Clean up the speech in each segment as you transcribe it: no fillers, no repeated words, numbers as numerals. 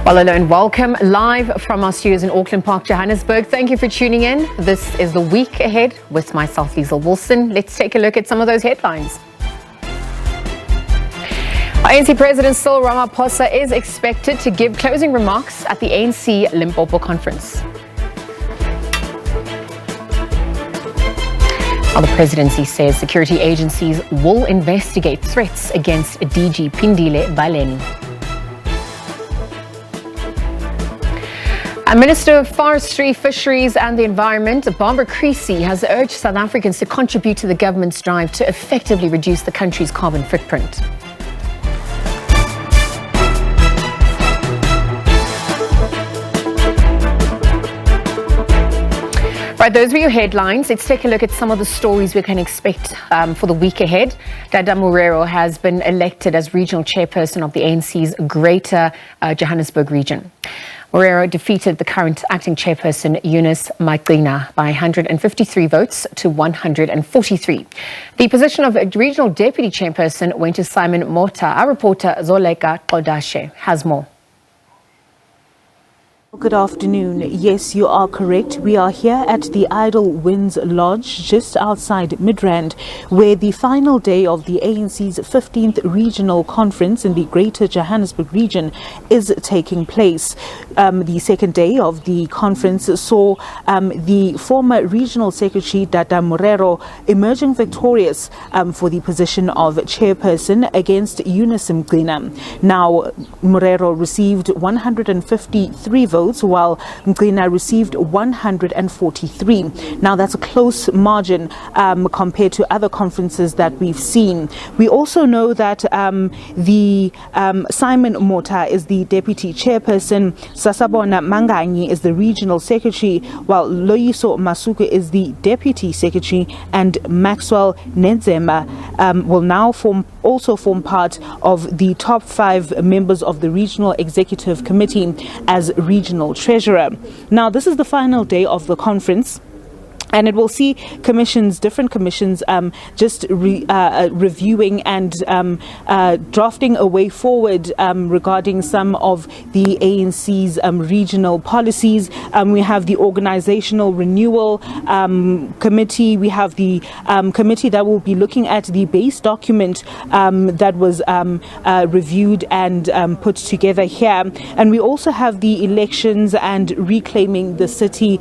Well, hello and welcome live from our studios in Auckland Park, Johannesburg. Thank you for tuning in. This is the week ahead with myself, Liezle Wilson. Let's take a look at some of those headlines. ANC President Cyril Ramaphosa is expected to give closing remarks at the ANC Limpopo conference. The presidency says security agencies will investigate threats against DG Pindile Baleni. Minister of Forestry, Fisheries and the Environment, Barbara Creasy, has urged South Africans to contribute to the government's drive to effectively reduce the country's carbon footprint. Right, those were your headlines. Let's take a look at some of the stories we can expect for the week ahead. Dada Morero has been elected as regional chairperson of the ANC's Greater Johannesburg region. Morero defeated the current acting chairperson, Eunice Maigcina, by 153 votes to 143. The position of regional deputy chairperson went to Simon Mota. Our reporter, Zoleka Kodashe, has more. Good afternoon. Yes, you are correct. We are here at the Idle Winds Lodge just outside Midrand, where the final day of the ANC's 15th regional conference in the Greater Johannesburg region is taking place. The second day of the conference saw the former regional secretary Dada Morero emerging victorious for the position of chairperson against Eunice Maigcina. Now, Morero received 153 votes, while Maigcina received 143. Now that's a close margin compared to other conferences that we've seen. We also know that Simon Mota is the deputy chairperson, Sasabona Manganyi is the regional secretary, while Loyiso Masuku is the deputy secretary, and Maxwell Nenzema will now also form part of the top 5 members of the regional executive committee as regional treasurer. Now, this is the final day of the conference, and it will see different commissions, just reviewing and drafting a way forward regarding some of the ANC's regional policies. We have the organizational renewal committee. We have the committee that will be looking at the base document that was reviewed and put together here. And we also have the elections and reclaiming the city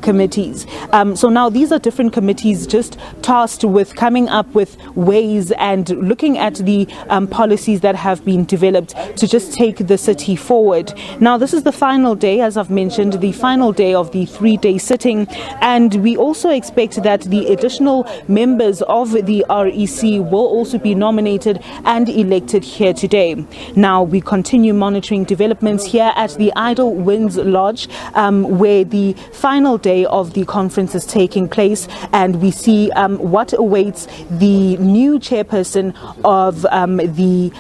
committees. So now these are different committees just tasked with coming up with ways and looking at the policies that have been developed to just take the city forward. Now, this is the final day, as I've mentioned, the final day of the 3-day sitting, and we also expect that the additional members of the REC will also be nominated and elected here today. Now, we continue monitoring developments here at the Idle Winds Lodge, where the final day of the conference is taking place, and we see what awaits the new chairperson of the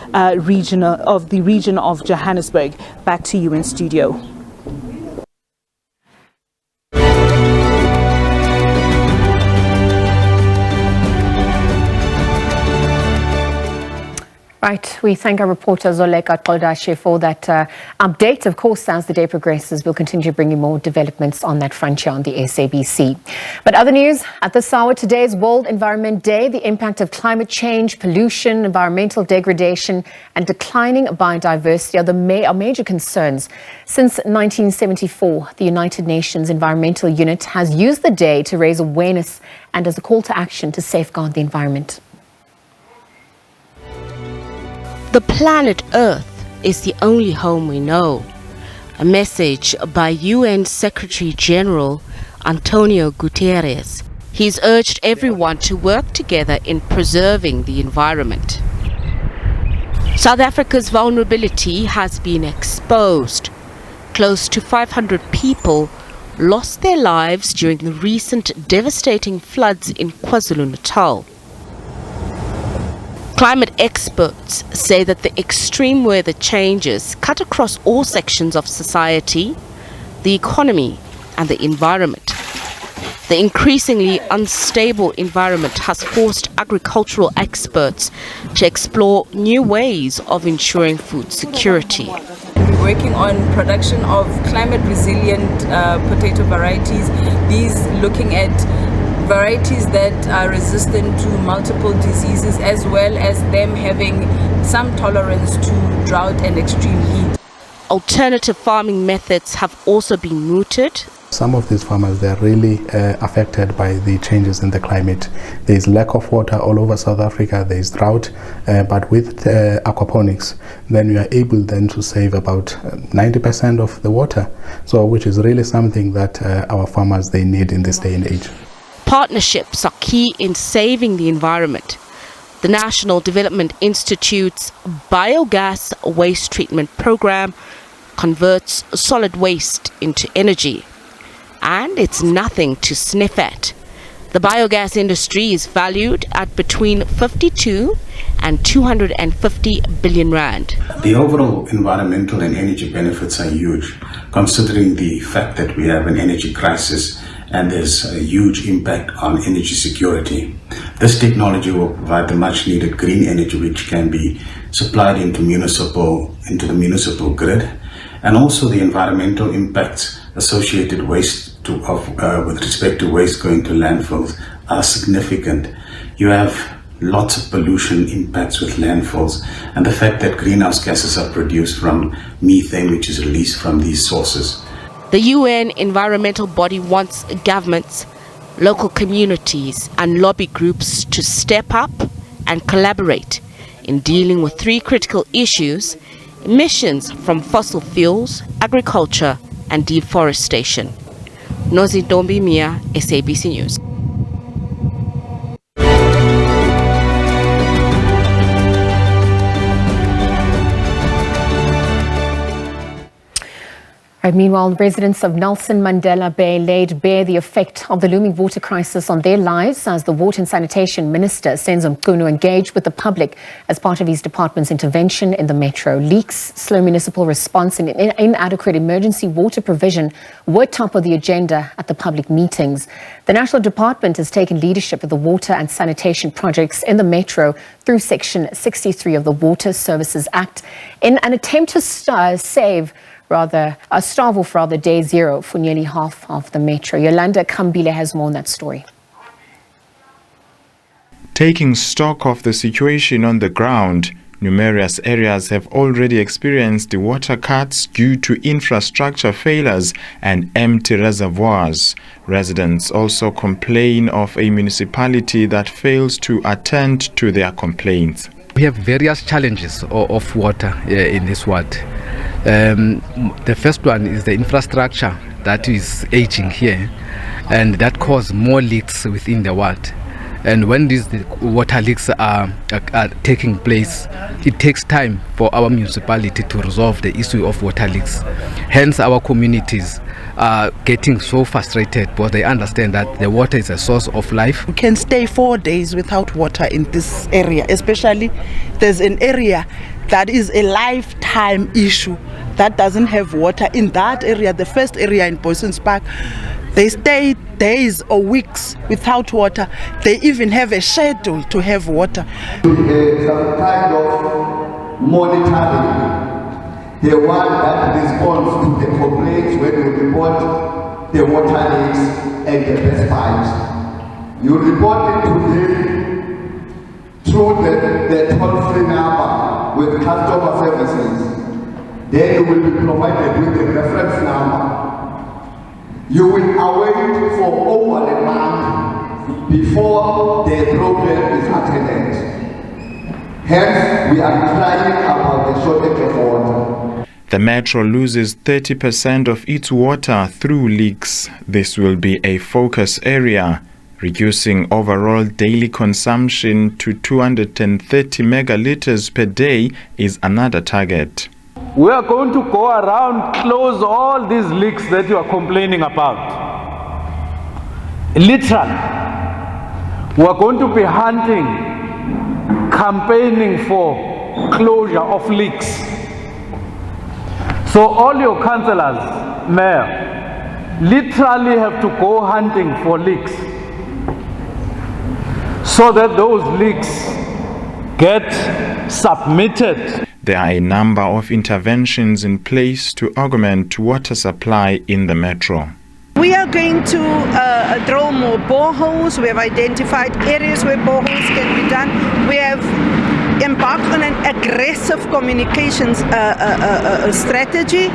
region of Johannesburg. Back to you in studio. Right, we thank our reporter Zoleka Kodashe for that update. Of course, as the day progresses, we'll continue to bring you more developments on that frontier on the SABC. But other news at this hour, today is World Environment Day. The impact of climate change, pollution, environmental degradation and declining biodiversity are major concerns. Since 1974, the United Nations Environmental Unit has used the day to raise awareness and as a call to action to safeguard the environment. The planet Earth is the only home we know. A message by UN Secretary General Antonio Guterres. He's urged everyone to work together in preserving the environment. South Africa's vulnerability has been exposed. Close to 500 people lost their lives during the recent devastating floods in KwaZulu-Natal. Climate experts say that the extreme weather changes cut across all sections of society, the economy and the environment. The increasingly unstable environment has forced agricultural experts to explore new ways of ensuring food security. We're working on production of climate resilient potato varieties, these looking at varieties that are resistant to multiple diseases, as well as them having some tolerance to drought and extreme heat. Alternative farming methods have also been mooted. Some of these farmers, they are really affected by the changes in the climate. There is lack of water all over South Africa, there is drought, but with aquaponics, then you are able then to save about 90% of the water, so which is really something that our farmers, they need in this day and age. Partnerships are key in saving the environment. The National Development Institute's biogas waste treatment program converts solid waste into energy. And it's nothing to sniff at. The biogas industry is valued at between 52 and 250 billion rand. The overall environmental and energy benefits are huge, considering the fact that we have an energy crisis and there's a huge impact on energy security. This technology will provide the much needed green energy which can be supplied into the municipal grid, and also the environmental impacts associated with respect to waste going to landfills are significant. You have lots of pollution impacts with landfills, and the fact that greenhouse gases are produced from methane which is released from these sources. The UN environmental body wants governments, local communities and lobby groups to step up and collaborate in dealing with three critical issues: emissions from fossil fuels, agriculture and deforestation. Nozintombi Mia, SABC News. Meanwhile, residents of Nelson Mandela Bay laid bare the effect of the looming water crisis on their lives as the Water and Sanitation Minister, Senzo Meyiwa, engaged with the public as part of his department's intervention in the metro. Leaks, slow municipal response and inadequate emergency water provision were top of the agenda at the public meetings. The National Department has taken leadership of the water and sanitation projects in the metro through Section 63 of the Water Services Act in an attempt to starve off day zero for nearly half of the metro. Yolanda Kambile has more on that story. Taking stock of the situation on the ground, numerous areas have already experienced water cuts due to infrastructure failures and empty reservoirs. Residents also complain of a municipality that fails to attend to their complaints. We have various challenges of water in this ward. The first one is the infrastructure that is aging here, and that causes more leaks within the ward. And when these water leaks are taking place, it takes time for our municipality to resolve the issue of water leaks. Hence, our communities are getting so frustrated because they understand that the water is a source of life. We can stay 4 days without water in this area, especially there's an area that is a lifetime issue that doesn't have water. In that area, the first area in Boysons Park, they stay days or weeks without water. They even have a schedule to have water. Some kind of monitoring, the one that responds to the complaints when you report the water leaks and the best pipes. You report it to them through the toll-free number with customer services. Then you will be provided with the reference number. You will await for over a month before the problem is attended. Hence, we are crying about the shortage of water. The metro loses 30% of its water through leaks. This will be a focus area. Reducing overall daily consumption to 230 megalitres per day is another target. We are going to go around, close all these leaks that you are complaining about. Literally, we are going to be hunting, campaigning for closure of leaks. So all your councillors, mayor, literally have to go hunting for leaks so that those leaks get submitted. There are a number of interventions in place to augment water supply in the metro. We are going to drill more boreholes. We have identified areas where boreholes can be done. We have embarked on an aggressive communications strategy.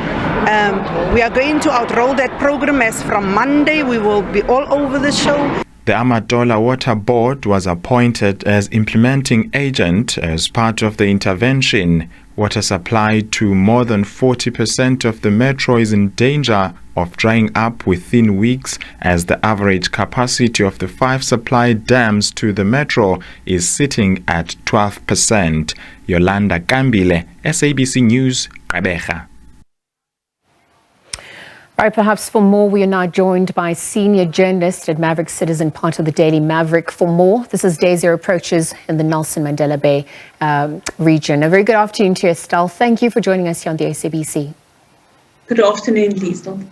We are going to outroll that program as from Monday. We will be all over the show. The Amatola Water Board was appointed as implementing agent as part of the intervention. Water supply to more than 40% of the metro is in danger of drying up within weeks, as the average capacity of the 5 supply dams to the metro is sitting at 12%. Yolanda Kambile, SABC News, Gqeberha. Right, perhaps for more, we are now joined by senior journalist at Maverick Citizen, part of the Daily Maverick. For more, this is Day Zero Approaches in the Nelson Mandela Bay region. A very good afternoon to you, Estelle. Thank you for joining us here on the SABC. Good afternoon, Liezle.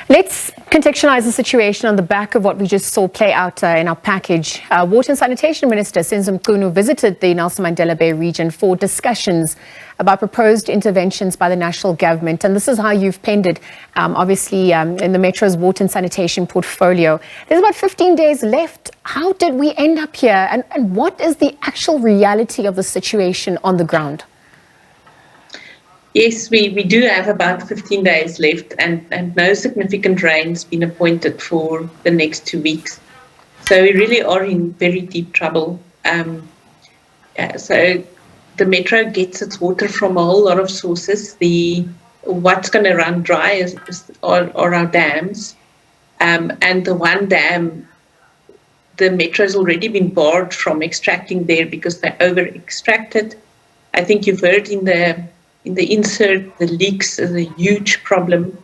Let's contextualize the situation on the back of what we just saw play out in our package. Water and Sanitation Minister Senzo Meyiwa visited the Nelson Mandela Bay region for discussions about proposed interventions by the national government. And this is how you've penned it, obviously, in the Metro's water and sanitation portfolio. There's about 15 days left. How did we end up here? And what is the actual reality of the situation on the ground? Yes, we do have about 15 days left, and no significant rain's been appointed for the next 2 weeks. So we really are in very deep trouble. So the Metro gets its water from a whole lot of sources. What's going to run dry are our dams. And the one dam, the Metro has already been barred from extracting there because they over-extracted. I think you've heard in the insert, the leaks is a huge problem.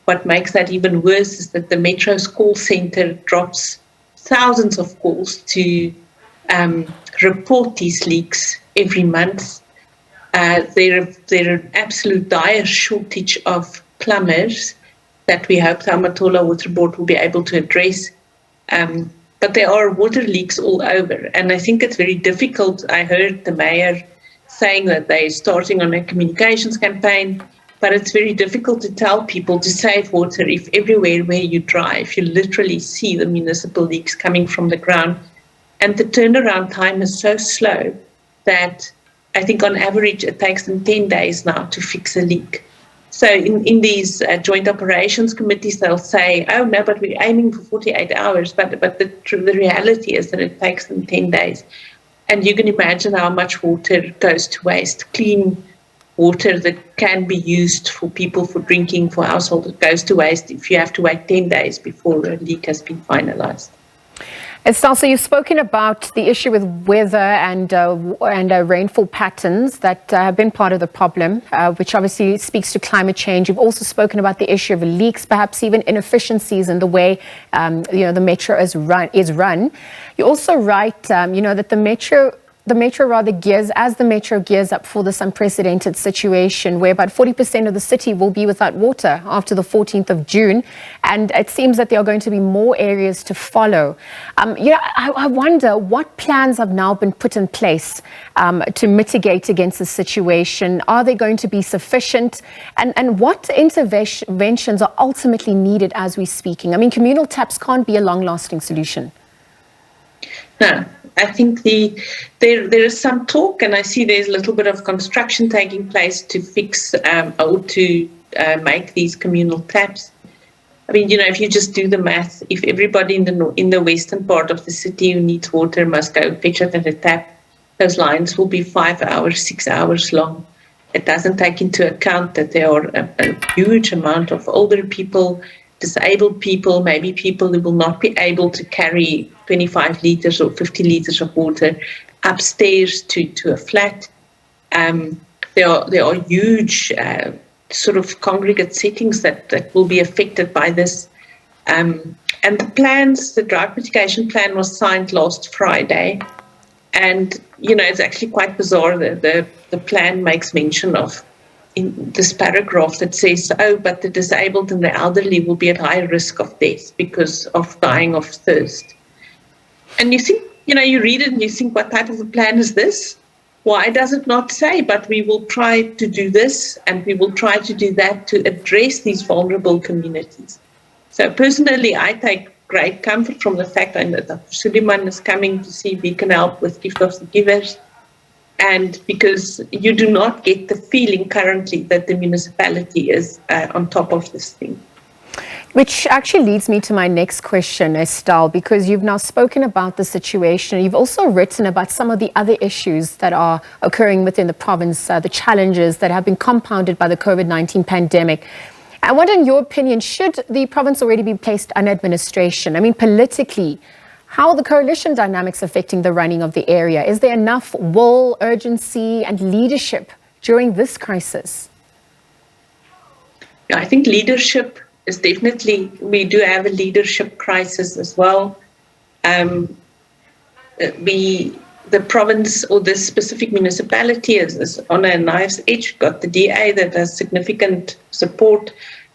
What makes that even worse is that the Metro's call centre drops thousands of calls to report these leaks every month. There's an absolute dire shortage of plumbers that we hope the Amatola Water Board will be able to address. But there are water leaks all over, and I think it's very difficult. I heard the mayor saying that they're starting on a communications campaign, but it's very difficult to tell people to save water if everywhere where you drive, you literally see the municipal leaks coming from the ground. And the turnaround time is so slow that I think on average it takes them 10 days now to fix a leak. So in these joint operations committees, they'll say, oh no, but we're aiming for 48 hours. But the reality is that it takes them 10 days. And you can imagine how much water goes to waste. Clean water that can be used for people, for drinking, for household, it goes to waste if you have to wait 10 days before a leak has been finalized. Estelle, so you've spoken about the issue with weather and rainfall patterns that have been part of the problem, which obviously speaks to climate change. You've also spoken about the issue of leaks, perhaps even inefficiencies in the way the Metro is run. You also write, that the Metro gears up for this unprecedented situation where about 40% of the city will be without water after the 14th of June. And it seems that there are going to be more areas to follow. I wonder what plans have now been put in place to mitigate against the situation. Are they going to be sufficient? And what interventions are ultimately needed as we're speaking? I mean, communal taps can't be a long-lasting solution. No. I think there is some talk, and I see there's a little bit of construction taking place to fix or to make these communal taps. I mean, if you just do the math, if everybody in the western part of the city who needs water must go fetch it at a tap, those lines will be 5 hours, 6 hours long. It doesn't take into account that there are a huge amount of older people, disabled people, maybe people who will not be able to carry 25 litres or 50 litres of water upstairs to a flat. There are huge sort of congregate settings that will be affected by this. And the drought mitigation plan was signed last Friday. And, it's actually quite bizarre that the plan makes mention of in this paragraph that says, oh, but the disabled and the elderly will be at high risk of death because of dying of thirst. And you think, you read it and you think, what type of a plan is this? Why does it not say, but we will try to do this and we will try to do that to address these vulnerable communities? So personally, I take great comfort from the fact that Dr. Suleiman is coming to see if we can help with Gift of the Givers. And because you do not get the feeling currently that the municipality is on top of this thing. Which actually leads me to my next question, Estelle, because you've now spoken about the situation. You've also written about some of the other issues that are occurring within the province, the challenges that have been compounded by the COVID-19 pandemic. I wonder, in your opinion, should the province already be placed under administration? I mean, politically, how are the coalition dynamics affecting the running of the area? Is there enough will, urgency and leadership during this crisis? I think leadership is definitely, we do have a leadership crisis as well. The province or this specific municipality is on a knife's edge. Got the DA that has significant support,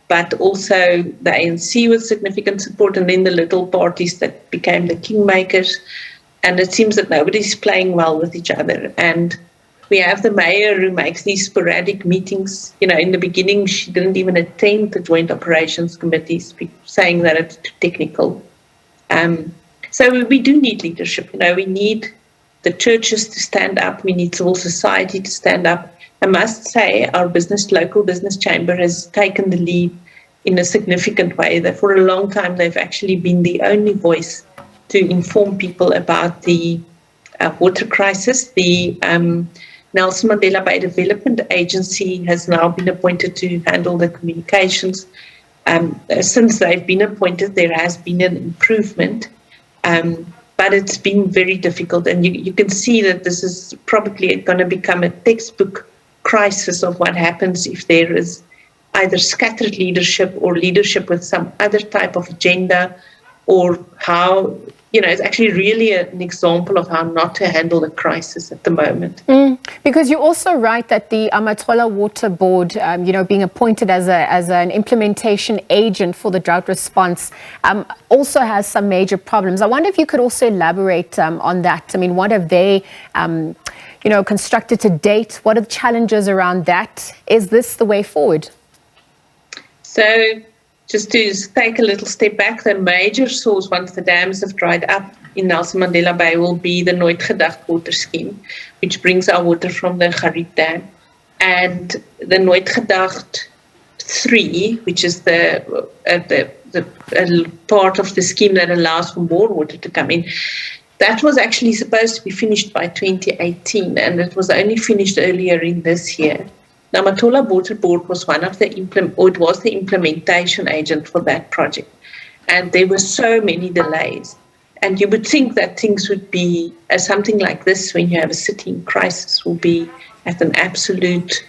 but also the ANC with significant support, and then the little parties that became the kingmakers. And it seems that nobody's playing well with each other. And we have the mayor who makes these sporadic meetings. In the beginning, she didn't even attend the joint operations committees, saying that it's too technical. So we do need leadership. We need the churches to stand up. We need civil society to stand up. I must say our local business chamber has taken the lead in a significant way. That for a long time, they've actually been the only voice to inform people about the water crisis. The Nelson Mandela Bay Development Agency has now been appointed to handle the communications. Since they've been appointed, there has been an improvement, but it's been very difficult. And you can see that this is probably going to become a textbook crisis of what happens if there is either scattered leadership or leadership with some other type of agenda, or how, it's actually really an example of how not to handle the crisis at the moment. Because you also write that the Amatola Water Board, being appointed as an implementation agent for the drought response, also has some major problems. I wonder if you could also elaborate on that. I mean, what have they, constructed to date? What are the challenges around that? Is this the way forward? So, just to take a little step back, the major source once the dams have dried up in Nelson Mandela Bay will be the Nooit Gedacht water scheme, which brings our water from the Gariep Dam. And the Nooit Gedacht 3, which is the part of the scheme that allows for more water to come in, that was actually supposed to be finished by 2018, and it was only finished earlier in this year. The Amatola Water Board was the implementation agent for that project. And there were so many delays. And you would think that things would be, something like this, when you have a city in crisis, will be at an absolute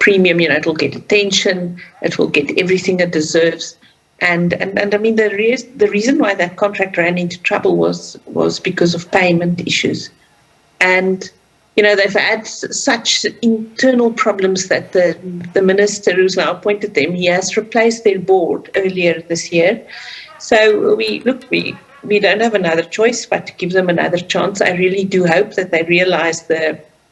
premium. It will get attention, it will get everything it deserves. And I mean, the reason why that contract ran into trouble was because of payment issues. And they've had such internal problems that the minister who's now appointed them, he has replaced their board earlier this year. So we don't have another choice but to give them another chance. I really do hope that they realize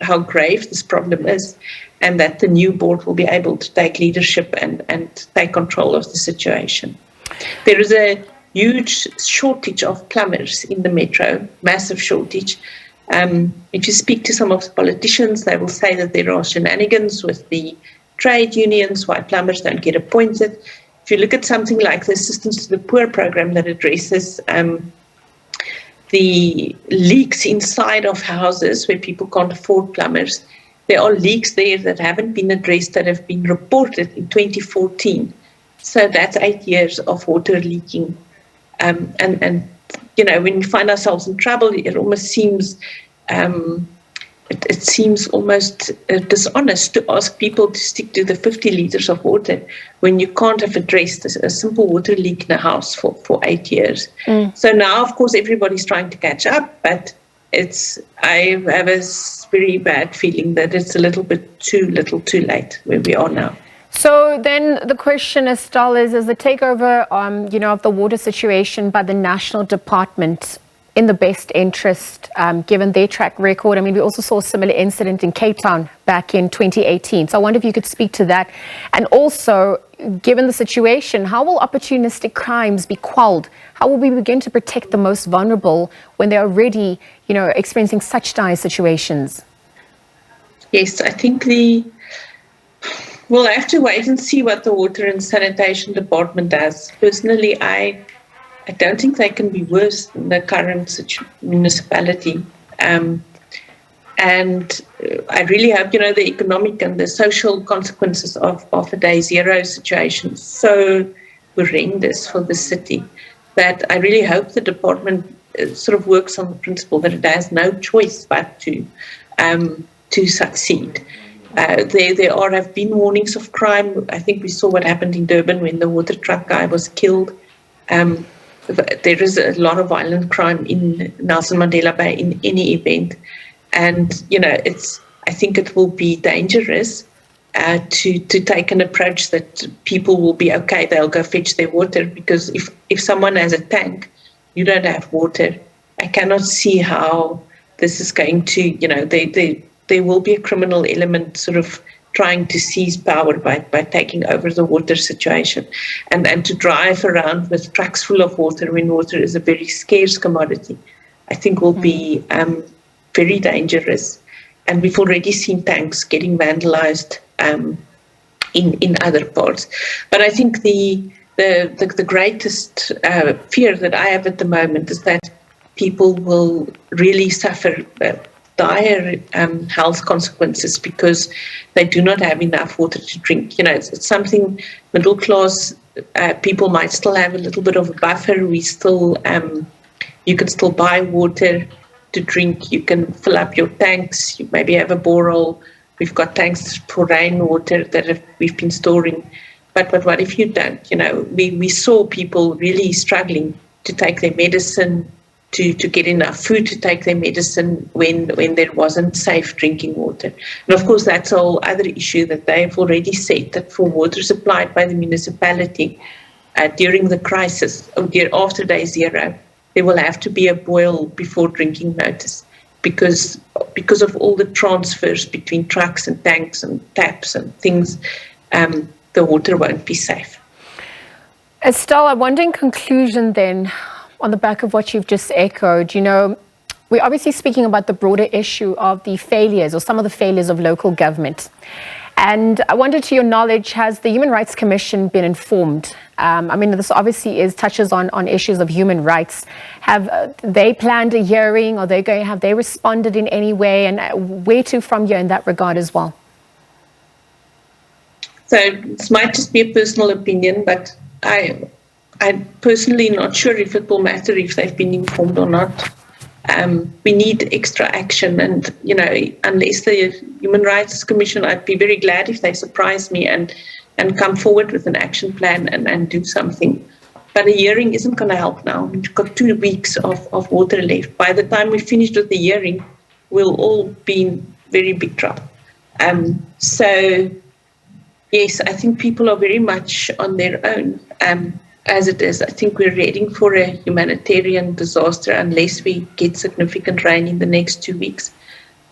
how grave this problem is, and that the new board will be able to take leadership and take control of the situation. There is a huge shortage of plumbers in the metro, massive shortage. If you speak to some of the politicians, they will say that there are shenanigans with the trade unions, why plumbers don't get appointed. If you look at something like the Assistance to the Poor program that addresses the leaks inside of houses where people can't afford plumbers, there are leaks there that haven't been addressed, that have been reported in 2014. So that's 8 years of water leaking. And when we find ourselves in trouble, it almost seems it seems almost dishonest to ask people to stick to the 50 liters of water when you can't have addressed a simple water leak in a house for 8 years. So now, of course, everybody's trying to catch up, but I have a very bad feeling that it's a little bit too late where we are now. So then the question, Estelle, is the takeover, of the water situation by the National Department in the best interest, given their track record? I mean, we also saw a similar incident in Cape Town back in 2018. So I wonder if you could speak to that. And also, given the situation, how will opportunistic crimes be quelled? How will we begin to protect the most vulnerable when they're already, experiencing such dire situations? Yes, I think we'll have to wait and see what the Water and Sanitation Department does. Personally, I don't think they can be worse than the current municipality. And I really hope, the economic and the social consequences of a day zero situation so horrendous for the city that I really hope the department sort of works on the principle that it has no choice but to succeed. There have been warnings of crime. I think we saw what happened in Durban when the water truck guy was killed. There is a lot of violent crime in Nelson Mandela Bay in any event. And, I think it will be dangerous to take an approach that people will be okay, they'll go fetch their water, because if someone has a tank, you don't have water. I cannot see how this is going to, there will be a criminal element sort of trying to seize power by taking over the water situation, and to drive around with trucks full of water when water is a very scarce commodity, I think will be very dangerous. And we've already seen tanks getting vandalized in other parts. But I think the greatest fear that I have at the moment is that people will really suffer dire health consequences because they do not have enough water to drink. It's something middle class people might still have a little bit of a buffer. We still, you can still buy water to drink. You can fill up your tanks. You maybe have a borehole. We've got tanks for rainwater that we've been storing. But what if you don't? We saw people really struggling to take their medicine, to get enough food to take their medicine when there wasn't safe drinking water. And of course, that's a whole other issue that they've already said, that for water supplied by the municipality during the crisis, or after day zero, there will have to be a boil before drinking notice because of all the transfers between trucks and tanks and taps and things, the water won't be safe. Estelle, I wonder in conclusion then, on the back of what you've just echoed, we're obviously speaking about the broader issue of the failures or some of the failures of local government. And I wonder, to your knowledge, has the Human Rights Commission been informed? This obviously touches on issues of human rights. Have they planned a hearing? Have they responded in any way? And where to from here in that regard as well? So this might just be a personal opinion, but I'm personally not sure if it will matter if they've been informed or not. We need extra action, and unless the Human Rights Commission, I'd be very glad if they surprise me and come forward with an action plan and do something. But a hearing isn't going to help now. We've got 2 weeks of water left. By the time we finished with the hearing, we'll all be in very big trouble. So yes, I think people are very much on their own. As it is, I think we're heading for a humanitarian disaster unless we get significant rain in the next 2 weeks.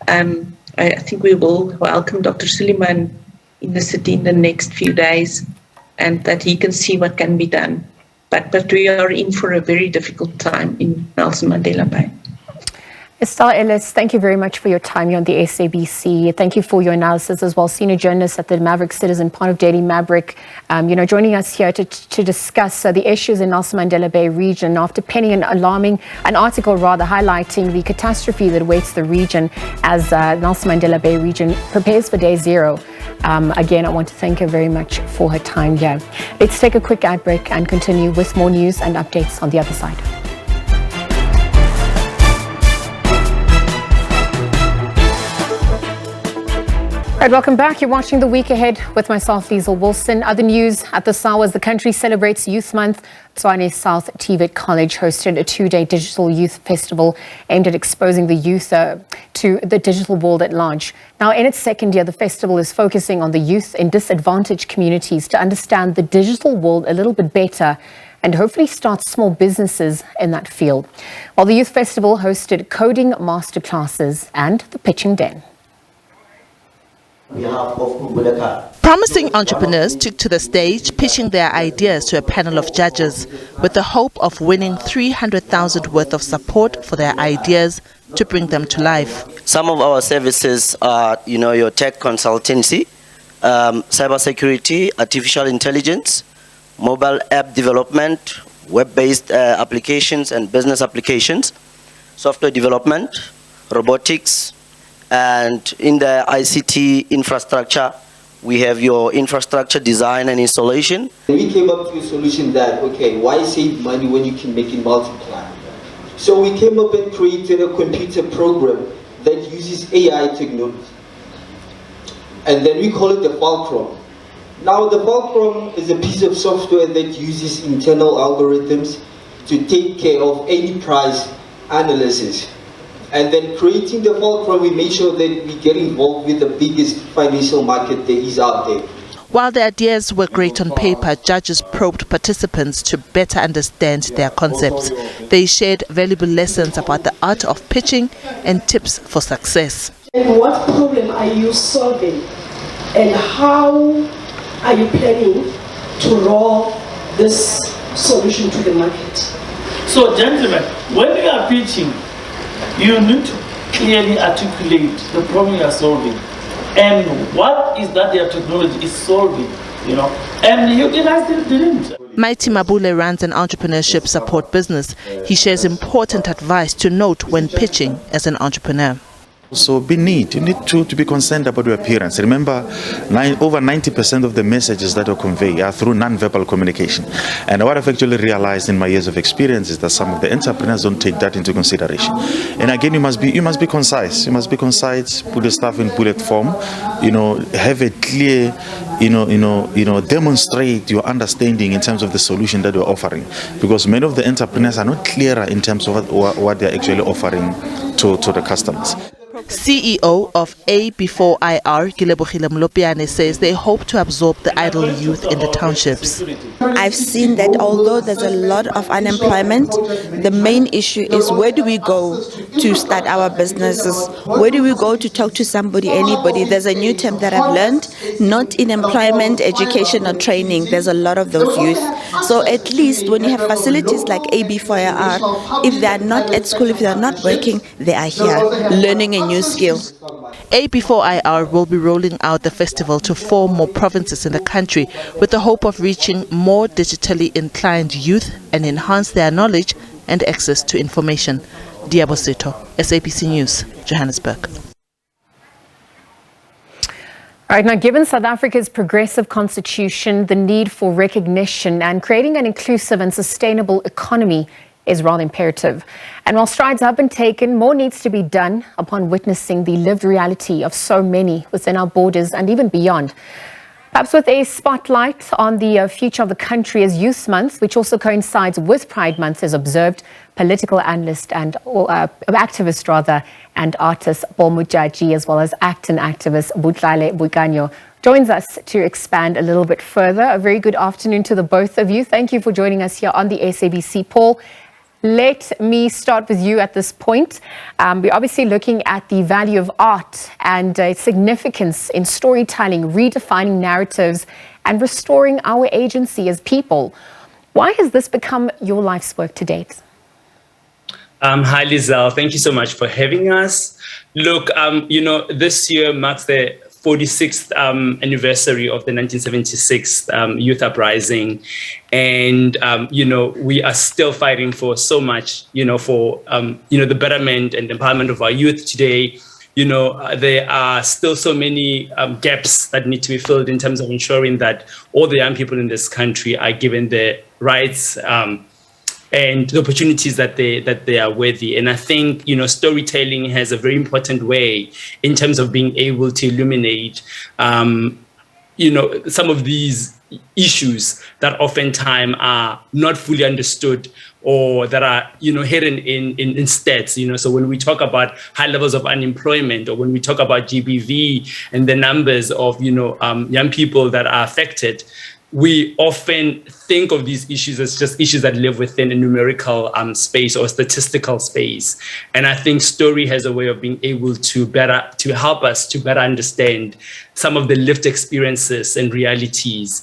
I think we will welcome Dr. Suleiman in the city in the next few days, and that he can see what can be done. But we are in for a very difficult time in Nelson Mandela Bay. Estelle Ellis, thank you very much for your time here on the SABC. Thank you for your analysis as well. Senior journalist at the Maverick Citizen, part of Daily Maverick, joining us here to discuss the issues in Nelson Mandela Bay region after penning an article highlighting the catastrophe that awaits the region as Nelson Mandela Bay region prepares for day zero. Again, I want to thank her very much for her time here. Let's take a quick ad break and continue with more news and updates on the other side. Right, welcome back. You're watching The Week Ahead with myself, Liezle Wilson. Other news at the SAWA as the country celebrates Youth Month. Tshwane South TVET College hosted a two-day digital youth festival aimed at exposing the youth to the digital world at large. Now, in its second year, the festival is focusing on the youth in disadvantaged communities to understand the digital world a little bit better and hopefully start small businesses in that field. While the Youth Festival hosted coding masterclasses and the pitching den. Promising entrepreneurs took to the stage, pitching their ideas to a panel of judges with the hope of winning 300,000 worth of support for their ideas to bring them to life. Some of our services are, your tech consultancy, cybersecurity, artificial intelligence, mobile app development, web-based applications and business applications, software development, robotics, and in the ICT infrastructure, we have your infrastructure design and installation. We came up to a solution that, okay, why save money when you can make it multiply? So we came up and created a computer program that uses AI technology. And then we call it the Fulcrum. Now the Fulcrum is a piece of software that uses internal algorithms to take care of any price analysis. And then creating the Fulcrum, we make sure that we get involved with the biggest financial market that is out there. While the ideas were great on paper, judges probed participants to better understand their concepts. They shared valuable lessons about the art of pitching and tips for success. And what problem are you solving? And how are you planning to roll this solution to the market? So gentlemen, when you are pitching, you need to clearly articulate the problem you are solving and what is that your technology is solving, and you guys didn't. Mighty Mabule runs an entrepreneurship support business. He shares important advice to note when pitching as an entrepreneur. So you need to be concerned about your appearance. Remember, over 90% of the messages that are conveyed are through non-verbal communication. And what I've actually realized in my years of experience is that some of the entrepreneurs don't take that into consideration. And again, you must be concise. You must be concise. Put the stuff in bullet form. Have a clear, demonstrate your understanding in terms of the solution that you're offering. Because many of the entrepreneurs are not clearer in terms of what they're actually offering to the customers. CEO of A4IR, Gilebohile Mlopiane, says they hope to absorb the idle youth in the townships. I've seen that although there's a lot of unemployment, the main issue is where do we go to start our businesses? Where do we go to talk to somebody, anybody? There's a new term that I've learned, not in employment, education or training. There's a lot of those youth. So at least when you have facilities like A4IR, if they are not at school, if they are not working, they are here learning a new skill. A4IR will be rolling out the festival to 4 more provinces in the country with the hope of reaching more digitally inclined youth and enhance their knowledge and access to information. Diabosito, SABC News, Johannesburg. All right, now given South Africa's progressive constitution, the need for recognition and creating an inclusive and sustainable economy is rather imperative. And while strides have been taken, more needs to be done upon witnessing the lived reality of so many within our borders and even beyond. Perhaps with a spotlight on the future of the country as Youth Month, which also coincides with Pride Month, is observed political analyst and activist and artist Paul Mujaji, as well as acting activist Liezle Wilson, joins us to expand a little bit further. A very good afternoon to the both of you. Thank you for joining us here on the SABC. Paul, let me start with you at this point. We're obviously looking at the value of art and its significance in storytelling, redefining narratives, and restoring our agency as people. Why has this become your life's work to date? Hi, Liezle. Thank you so much for having us. Look, this year marks the 46th anniversary of the 1976 youth uprising. And, we are still fighting for so much, for, the betterment and empowerment of our youth today. There are still so many gaps that need to be filled in terms of ensuring that all the young people in this country are given the rights and the opportunities that they are worthy. And I think, you know, storytelling has a very important way in terms of being able to illuminate, you know, some of these issues that oftentimes are not fully understood, or that are, you know, hidden in stats, you know. So when we talk about high levels of unemployment, or when we talk about GBV and the numbers of, you know, young people that are affected, we often think of these issues as just issues that live within a numerical space or statistical space. And I think story has a way of being able to help us to better understand some of the lived experiences and realities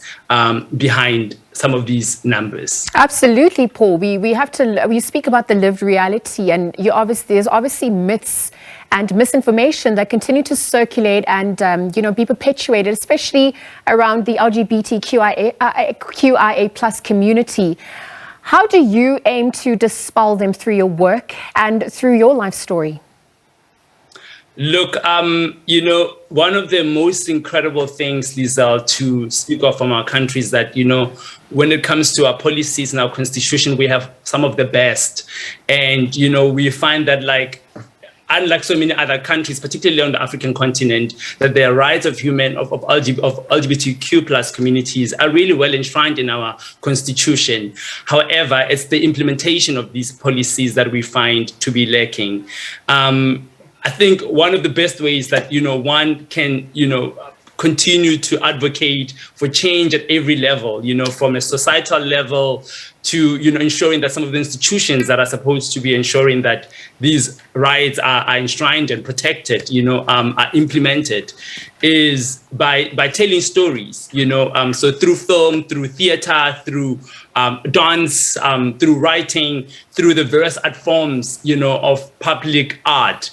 behind some of these numbers. Absolutely, Paul. We speak about the lived reality, and there's obviously myths and misinformation that continue to circulate and you know, be perpetuated, especially around the LGBTQIA plus community. How do you aim to dispel them through your work and through your life story? Look, you know, one of the most incredible things, Liezle, to speak of from our country is that, you know, when it comes to our policies and our constitution, we have some of the best. And, you know, we find that, like, unlike so many other countries, particularly on the African continent, that the rights of LGBTQ plus communities are really well enshrined in our constitution. However, it's the implementation of these policies that we find to be lacking. I think one of the best ways that, you know, one can, you know, continue to advocate for change at every level, you know, from a societal level to, you know, ensuring that some of the institutions that are supposed to be ensuring that these rights are enshrined and protected, you know, are implemented, is by telling stories, you know, so through film, through theater, through dance, through writing, through the various art forms, you know, of public art.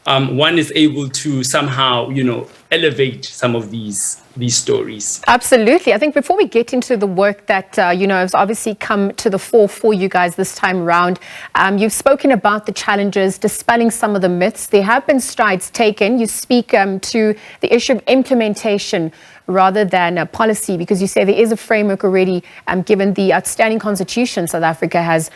One is able to somehow, you know, elevate some of these stories. Absolutely. I think before we get into the work that, you know, has obviously come to the fore for you guys this time around, you've spoken about the challenges, dispelling some of the myths. There have been strides taken. You speak to the issue of implementation rather than a policy, because you say there is a framework already given the outstanding constitution South Africa has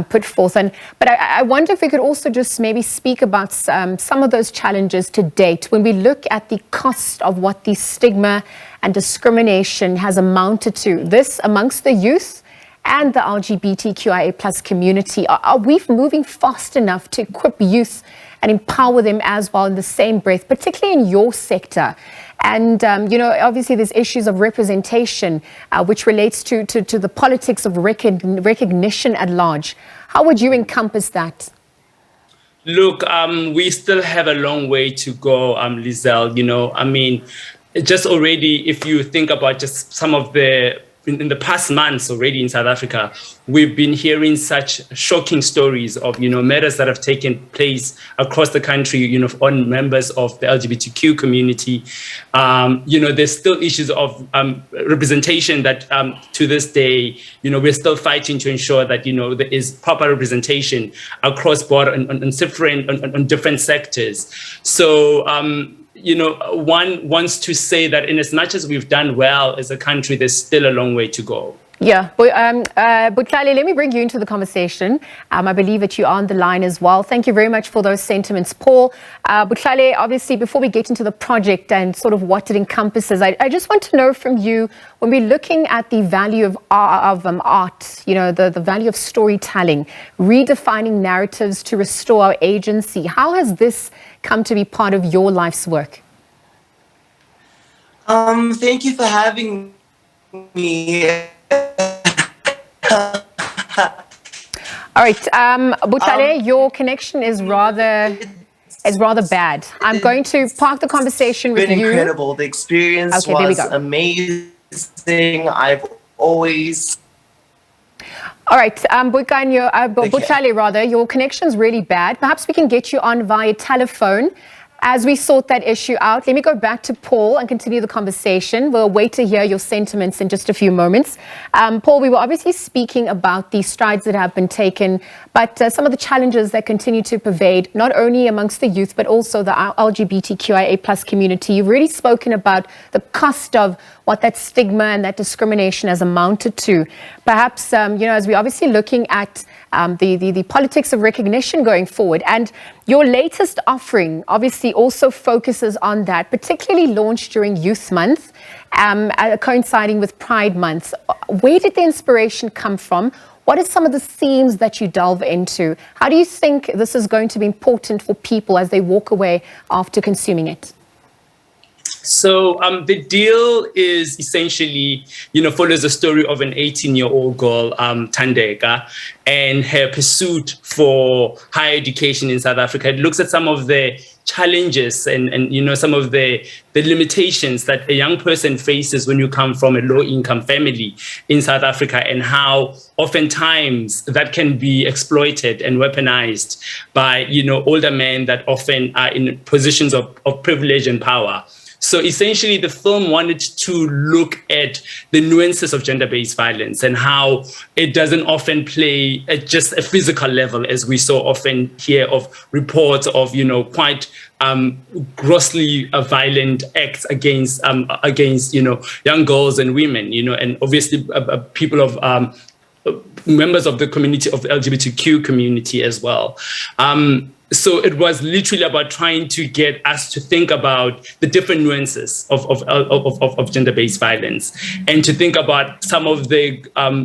put forth. But I wonder if we could also just maybe speak about some of those challenges to date when we look at the cost of what the stigma and discrimination has amounted to, this amongst the youth and the LGBTQIA plus community. Are we moving fast enough to equip youth and empower them as well in the same breath, particularly in your sector? And, you know, obviously there's issues of representation, which relates to the politics of recognition at large. How would you encompass that? Look, we still have a long way to go, Liezle. You know, I mean, just already, if you think about just some of in the past months already in South Africa, we've been hearing such shocking stories of, you know, matters that have taken place across the country, you know, on members of the LGBTQ community. You know, there's still issues of representation that to this day, you know, we're still fighting to ensure that, you know, there is proper representation across board on different sectors. So, you know, one wants to say that in as much as we've done well as a country, there's still a long way to go. Yeah, but Butlale, let me bring you into the conversation. I believe that you're on the line as well. Thank you very much for those sentiments, Paul. Butlale, obviously, before we get into the project and sort of what it encompasses, I just want to know from you, when we're looking at the value of art, you know, the value of storytelling, redefining narratives to restore our agency, how has this come to be part of your life's work? Thank you for having me. All right, Butlale, your connection is rather bad. I'm going to park the conversation with you. It's been incredible. The experience was amazing. I've always... All right, Butlale, rather, your connection's really bad. Perhaps we can get you on via telephone as we sort that issue out. Let me go back to Paul and continue the conversation. We'll wait to hear your sentiments in just a few moments. Paul, we were obviously speaking about the strides that have been taken, but some of the challenges that continue to pervade, not only amongst the youth, but also the LGBTQIA plus community. You've really spoken about the cost of what that stigma and that discrimination has amounted to. Perhaps, you know, as we're obviously looking at the politics of recognition going forward. And your latest offering obviously also focuses on that, particularly launched during Youth Month, coinciding with Pride Month. Where did the inspiration come from? What are some of the themes that you delve into? How do you think this is going to be important for people as they walk away after consuming it? So the deal is essentially, follows the story of an 18-year-old girl, Thandeka, and her pursuit for higher education in South Africa. It looks at some of the challenges and some of the limitations that a young person faces when you come from a low-income family in South Africa, and how oftentimes that can be exploited and weaponized by, older men that often are in positions of privilege and power. So essentially, the film wanted to look at the nuances of gender-based violence and how it doesn't often play at just a physical level, as we so often hear of reports of, quite grossly violent acts against young girls and women, and obviously people of members of the community, of the LGBTQ community as well. So it was literally about trying to get us to think about the different nuances of gender-based violence, and to think about some of the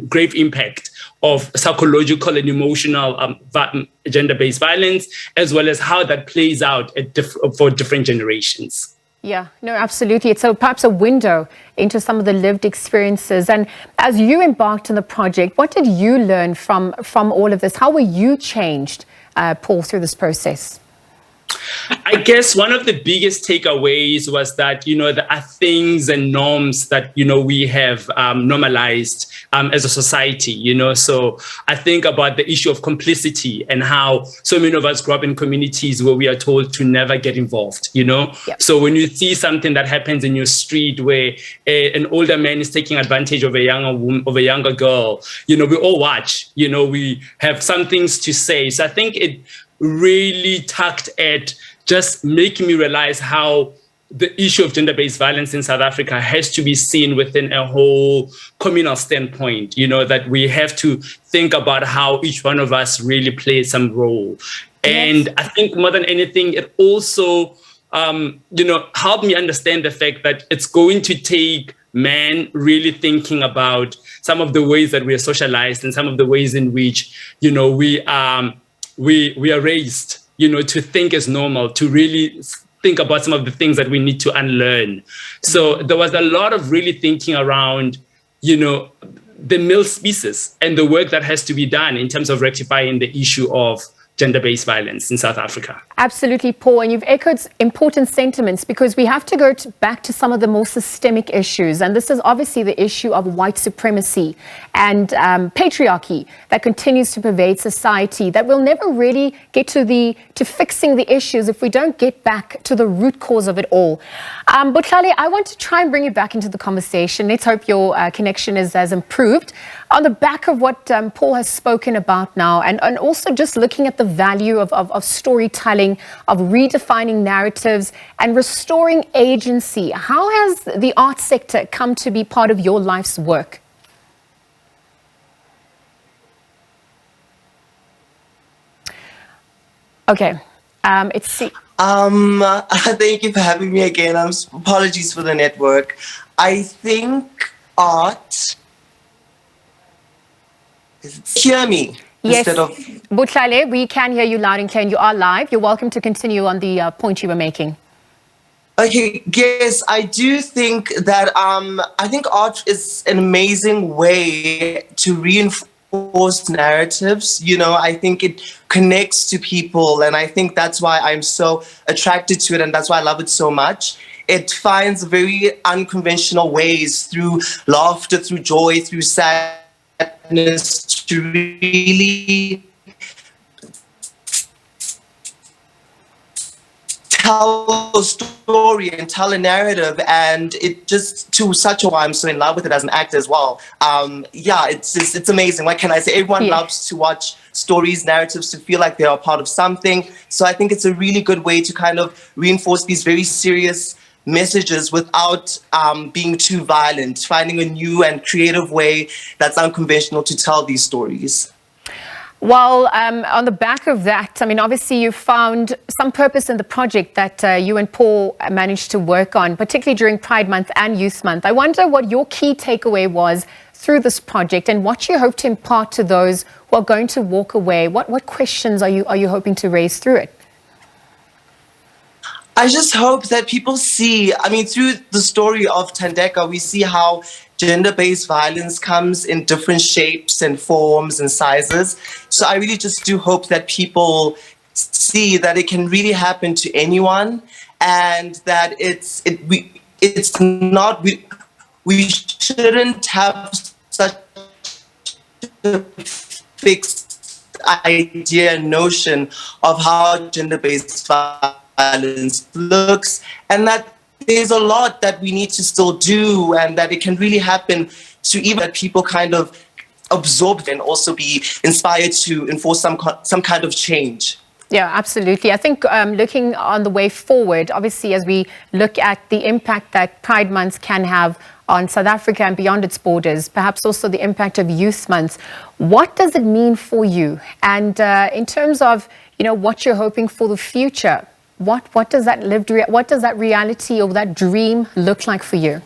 grave impact of psychological and emotional gender-based violence, as well as how that plays out for different generations. Yeah, no, absolutely. It's perhaps a window into some of the lived experiences. And as you embarked on the project, what did you learn from all of this? How were you changed, Paul, through this process? I guess one of the biggest takeaways was that, there are things and norms that, we have normalized as a society, So I think about the issue of complicity and how so many of us grow up in communities where we are told to never get involved, Yep. So when you see something that happens in your street where an older man is taking advantage of a younger girl, we all watch, we have some things to say. So I think it really tugged at just making me realize how the issue of gender-based violence in South Africa has to be seen within a whole communal standpoint, that we have to think about how each one of us really plays some role. And I think more than anything, it also, helped me understand the fact that it's going to take men really thinking about some of the ways that we are socialized and some of the ways in which, we are raised, to think as normal, to really think about some of the things that we need to unlearn. So there was a lot of really thinking around, the male species and the work that has to be done in terms of rectifying the issue of gender-based violence in South Africa. Absolutely, Paul. And you've echoed important sentiments, because we have to go back to some of the more systemic issues. And this is obviously the issue of white supremacy and patriarchy that continues to pervade society, that we'll never really get to fixing the issues if we don't get back to the root cause of it all. Butlale, I want to try and bring you back into the conversation. Let's hope your connection has improved. On the back of what Paul has spoken about now, and also just looking at the value of storytelling, of redefining narratives and restoring agency, how has the arts sector come to be part of your life's work? Okay. Thank you for having me again. Apologies for the network. I think art. Hear me. Yes, Butlale, we can hear you loud and clear, and you are live. You're welcome to continue on the point you were making. Okay, yes, I do think that I think art is an amazing way to reinforce narratives. I think it connects to people, and I think that's why I'm so attracted to it, and that's why I love it so much. It finds very unconventional ways, through laughter, through joy, through sadness, to really tell a story and tell a narrative, and it just to such a why I'm so in love with it as an actor as well. It's amazing. What can I say? Everyone loves to watch stories, narratives, to feel like they are part of something. So I think it's a really good way to kind of reinforce these very serious messages without being too violent, finding a new and creative way that's unconventional to tell these stories. Well, on the back of that, I mean, obviously you found some purpose in the project that you and Paul managed to work on, particularly during Pride Month and Youth Month. I wonder what your key takeaway was through this project and what you hope to impart to those who are going to walk away. What questions are you hoping to raise through it? I just hope that people see, I mean, through the story of Thandeka, we see how gender-based violence comes in different shapes and forms and sizes. So I really just do hope that people see that it can really happen to anyone, and that we shouldn't have such a fixed idea and notion of how gender-based violence looks, and that there's a lot that we need to still do, and that it can really happen to even that people kind of absorb and also be inspired to enforce some kind of change. Yeah, absolutely. I think looking on the way forward, obviously, as we look at the impact that Pride Month can have on South Africa and beyond its borders, perhaps also the impact of Youth Month, what does it mean for you? And in terms of, what you're hoping for the future, what does that reality or that dream look like for you?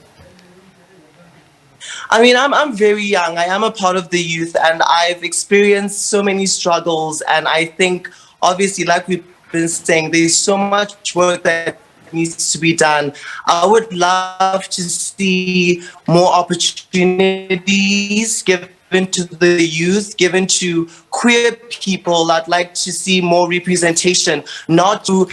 I mean, I'm very young. I am a part of the youth, and I've experienced so many struggles. And I think, obviously, like we've been saying, there's so much work that needs to be done. I would love to see more opportunities given to the youth, given to queer people. I'd like to see more representation, not to,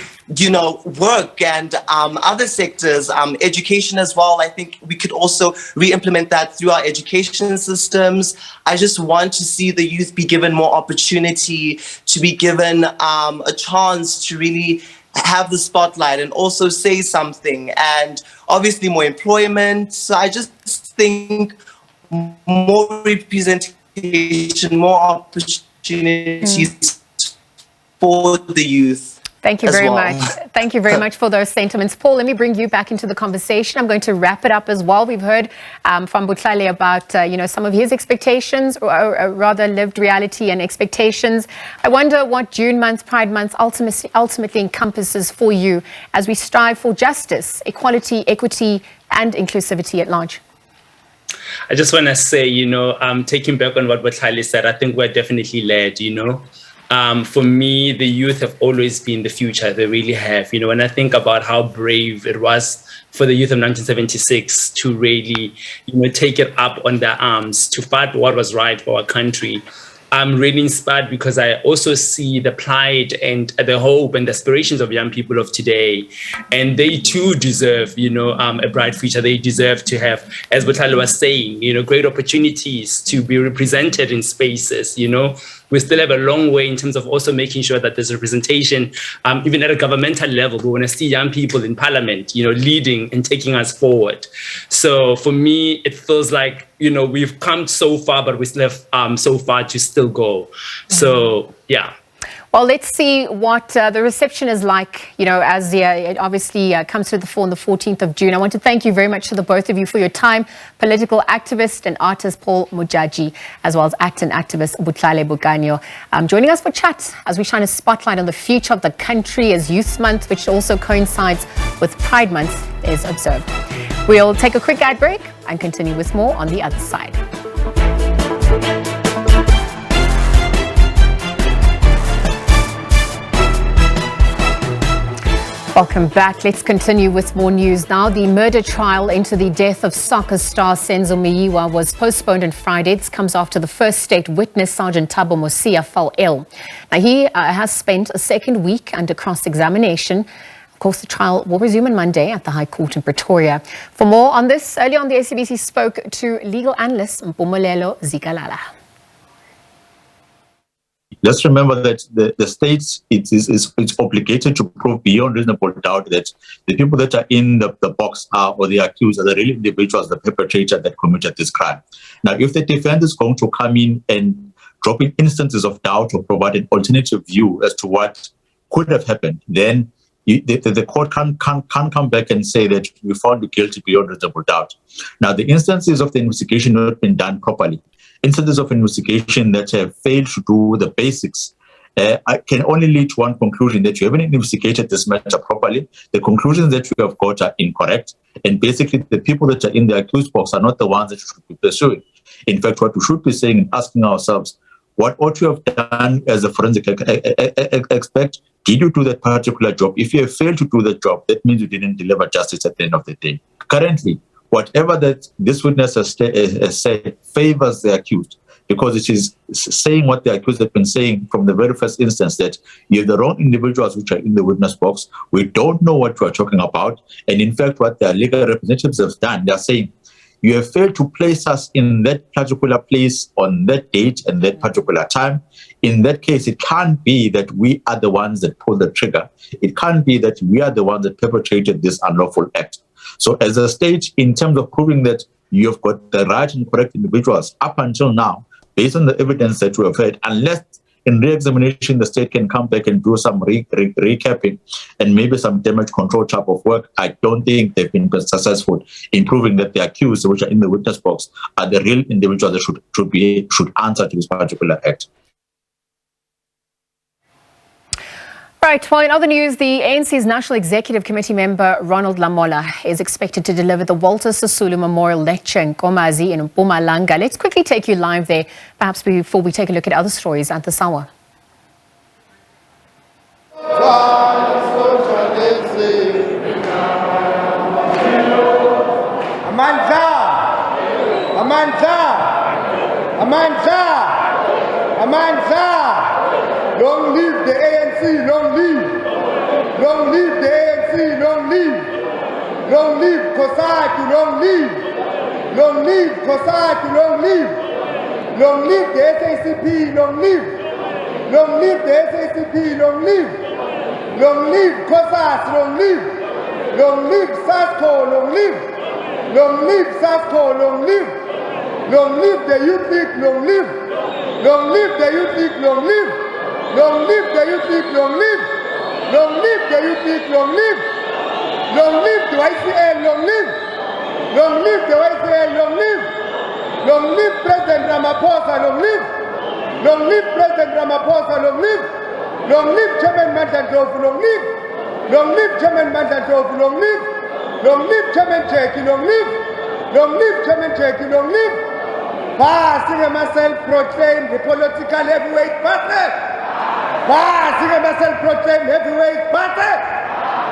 work and other sectors, education as well. I think we could also re-implement that through our education systems. I just want to see the youth be given more opportunity, to be given a chance to really have the spotlight and also say something, and obviously more employment. So I just think more representation, more opportunities for the youth. Thank you very much. Thank you very much for those sentiments. Paul, let me bring you back into the conversation. I'm going to wrap it up as well. We've heard from Butlale about, some of his expectations, or rather lived reality and expectations. I wonder what June month, Pride Month ultimately encompasses for you as we strive for justice, equality, equity, and inclusivity at large. I just want to say, taking back on what Butlale said, I think we're definitely led, For me, the youth have always been the future. They really have. When I think about how brave it was for the youth of 1976 to really, take it up on their arms, to fight what was right for our country, I'm really inspired because I also see the plight and the hope and the aspirations of young people of today. And they too deserve, a bright future. They deserve to have, as Butlale was saying, great opportunities to be represented in spaces, We still have a long way in terms of also making sure that there's representation, even at a governmental level. We want to see young people in parliament, leading and taking us forward. So for me, it feels like, we've come so far, but we still have so far to still go. So, yeah. Well, let's see what the reception is like, as it obviously comes to the fore on the 14th of June. I want to thank you very much to the both of you for your time. Political activist and artist Paul Mujaji, as well as actor and activist Butlale Buganyo, joining us for chat as we shine a spotlight on the future of the country as Youth Month, which also coincides with Pride Month, is observed. We'll take a quick ad break and continue with more on the other side. Welcome back. Let's continue with more news now. The murder trial into the death of soccer star Senzo Meyiwa was postponed on Friday. This comes after the first state witness, Sergeant Thabo Mosia, fell ill. Now, he has spent a second week under cross-examination. Of course, the trial will resume on Monday at the High Court in Pretoria. For more on this, earlier on the SABC spoke to legal analyst Mpumelelo Zikalala. Just remember that the state it's obligated to prove beyond reasonable doubt that the people that are in the box or the accused are the real individuals, the perpetrator that committed this crime. Now, if the defense is going to come in and drop in instances of doubt or provide an alternative view as to what could have happened, then the court can't come back and say that we found you guilty beyond reasonable doubt. Now, the instances of the investigation not been done properly, instances of investigation that have failed to do the basics, I can only lead to one conclusion, that you haven't investigated this matter properly. The conclusions that you have got are incorrect. And basically, the people that are in the accused box are not the ones that you should be pursuing. In fact, what we should be saying and asking ourselves, what ought you have done as a forensic expert? Did you do that particular job? If you have failed to do that job, that means you didn't deliver justice at the end of the day. Currently, whatever that this witness has said favors the accused, because it is saying what the accused have been saying from the very first instance, that you have the wrong individuals which are in the witness box. We don't know what you are talking about. And in fact, what their legal representatives have done, they are saying, you have failed to place us in that particular place on that date and that particular time. In that case, it can't be that we are the ones that pulled the trigger. It can't be that we are the ones that perpetrated this unlawful act. So as a state, in terms of proving that you have got the right and correct individuals up until now, based on the evidence that we have heard, unless in re-examination the state can come back and do some recapping and maybe some damage control type of work, I don't think they've been successful in proving that the accused, which are in the witness box, are the real individuals that should answer to this particular act. Right, well, in other news, the ANC's National Executive Committee member Ronald Lamola is expected to deliver the Walter Sisulu Memorial Lecture in Komazi in Mpumalanga. Let's quickly take you live there, perhaps before we take a look at other stories at this hour. Long live the ANC, long live. Long live the ANC, long live. Long live COSATU, long live. Long live COSATU, long live. Long live the SACP, long live. Long live the SACP, long live. Long live COSAS, long live. Long live SASCO, long live. Long live SASCO, long live. Long live the Youth League, long live. Long live the Youth League, long live. Long live the Youth League, long live. Long live the Youth League, long live. Long live the YCL, long live. Long live the YCL, long live. Long live President Ramaphosa, long live. Long live President Ramaphosa, long live. Long live Chairman Mandela, long live. Long live Chairman Mandela, long live. Long live Chairman Cheki, long live. Long live Chairman Cheki, long live. Passing myself proclaimed the political heavyweight partner. Passing myself proclaimed heavyweight party.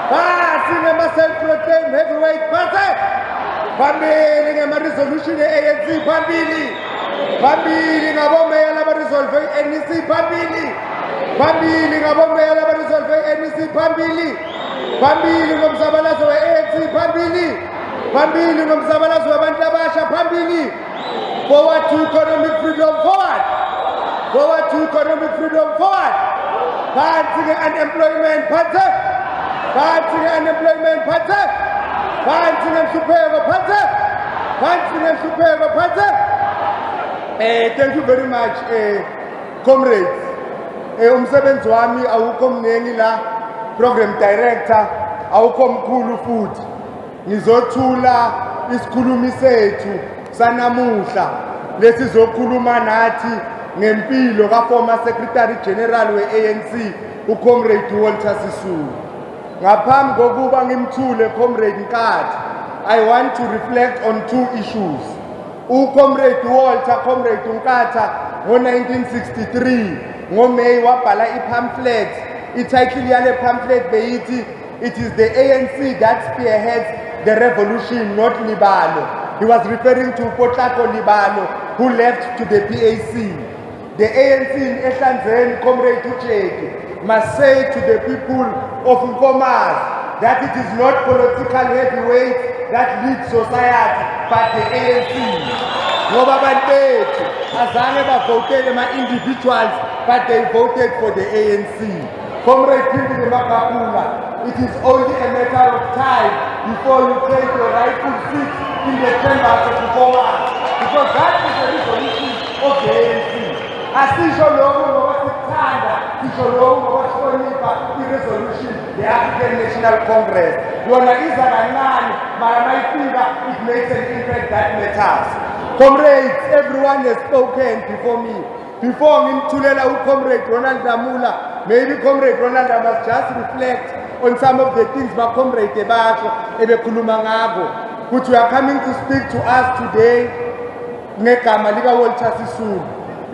Passing myself proclaimed heavyweight party. Pambili ngama resolution ANC pambili. Pambili ngabo meya laba resolve NEC pambili. Pambili ngabo meya laba resolve NEC pambili. Pambili ngomsabalazo we ANC pambili. Pambili ngomsabalazo wabantu abasha pambili. Forward to economic freedom, forward. Forward to economic freedom, forward. Fighting unemployment, party. Fighting unemployment, party. Fighting and superior, party. Fighting and superior, party. Thank you very much, comrades. Umsebenzi wami awukho mnengi la, program director, awukho mkhulu futhi. Ngizothula isikhulumi sethu sanamuhla lesizokhuluma nathi ngempilo ka former secretary general we-ANC uComrade Walter Sisulu. Ngaphambi kokuba ngimthule Comrade Nkathi, I want to reflect on two issues. uComrade Walter, Comrade Nkathi ngo-1963 ngoMeyi wabhala i-pamphlet. I-title yale pamphlet beyithi, it is the ANC that spearheads the revolution, not Libalo. He was referring to Potlako Libalo, who left to the PAC. The ANC in Ehlanzeni, Comrade Ucheki, must say to the people of Nkomazi that it is not political heavyweight that leads society, but the ANC. Ngoba abantu bethu azange bavotele ma-individuals, but they voted for the ANC. Comrade Phindile Makapula, it is only a matter of time before you take your rightful seat in the chambers of Nkomazi, because that is the resolution of the ANC. Asisho lokho ngoba sikuthanda resolution the African National Congress. It makes an impact that matters. Comrades, everyone has spoken before me. Before Comrade Ronald Damula, maybe Comrade Ronald must just reflect on some of the things that Comrade Tebacho ebe kulumangago, which we are coming to speak to us today. We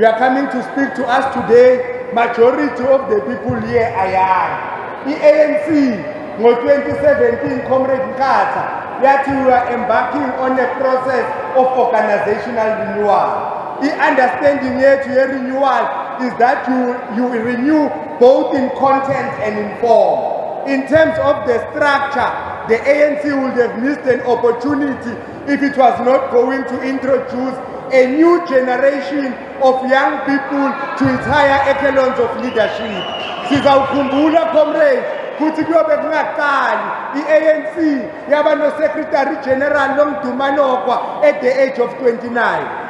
are coming to speak to us today. Majority of the people here are young. The ANC, in 2017, Comrade Nkata, that we were embarking on a process of organizational renewal. The understanding here to your renewal is that you renew both in content and in form. In terms of the structure, the ANC would have missed an opportunity if it was not going to introduce a new generation of young people to its higher echelons of leadership. Sizawukhumbula comrade, kuthi kuyobe kungaqali i-ANC yaba no-Secretary General Longdumanokwa at the age of 29.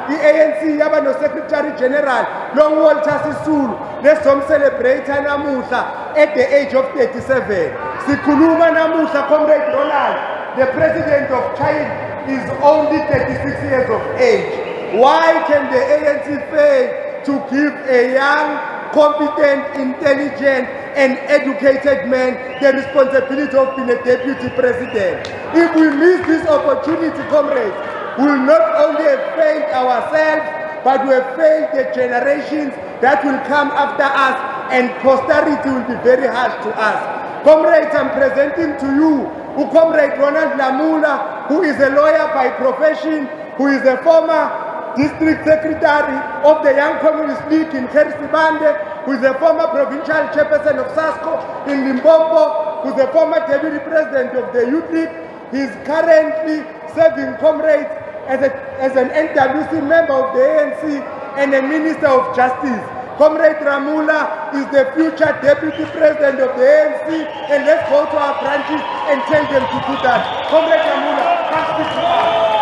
I-ANC yaba no-Secretary General Long Walter Sisulu lesomcelebrata namuhla at the age of 37. Sikhuluma namuhla comrade Ronald, the president of China is only 36 years of age. Why can the ANC fail to give a young, competent, intelligent, and educated man the responsibility of being a deputy president? If we miss this opportunity, comrades, we will not only have failed ourselves, but we have failed the generations that will come after us, and posterity will be very harsh to us. Comrades, I'm presenting to you Comrade Ronald Lamula, who is a lawyer by profession, who is a former District Secretary of the Young Communist League in Kerisibande, who is a former provincial chairperson of SASCO in Limpopo, who is a former deputy president of the Youth League. He is currently serving comrades as an NWC member of the ANC and a Minister of Justice. Comrade Ramula is the future deputy president of the ANC, and let's go to our branches and tell them to do that. Comrade Ramula, come speak to us.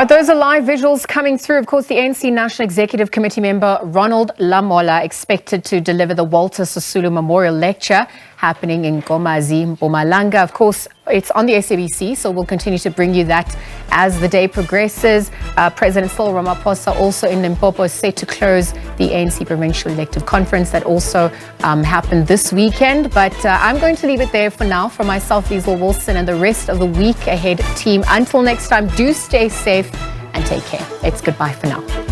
Those are live visuals coming through. Of course, the ANC National Executive Committee member Ronald Lamola expected to deliver the Walter Sisulu Memorial Lecture happening in Komazi, Mpumalanga. Of course, it's on the SABC, so we'll continue to bring you that as the day progresses. President Cyril Ramaphosa also in Limpopo is set to close the ANC Provincial Elective Conference that also happened this weekend. But I'm going to leave it there for now. For myself, Liezle Wilson, and the rest of the week ahead team. Until next time, do stay safe and take care. It's goodbye for now.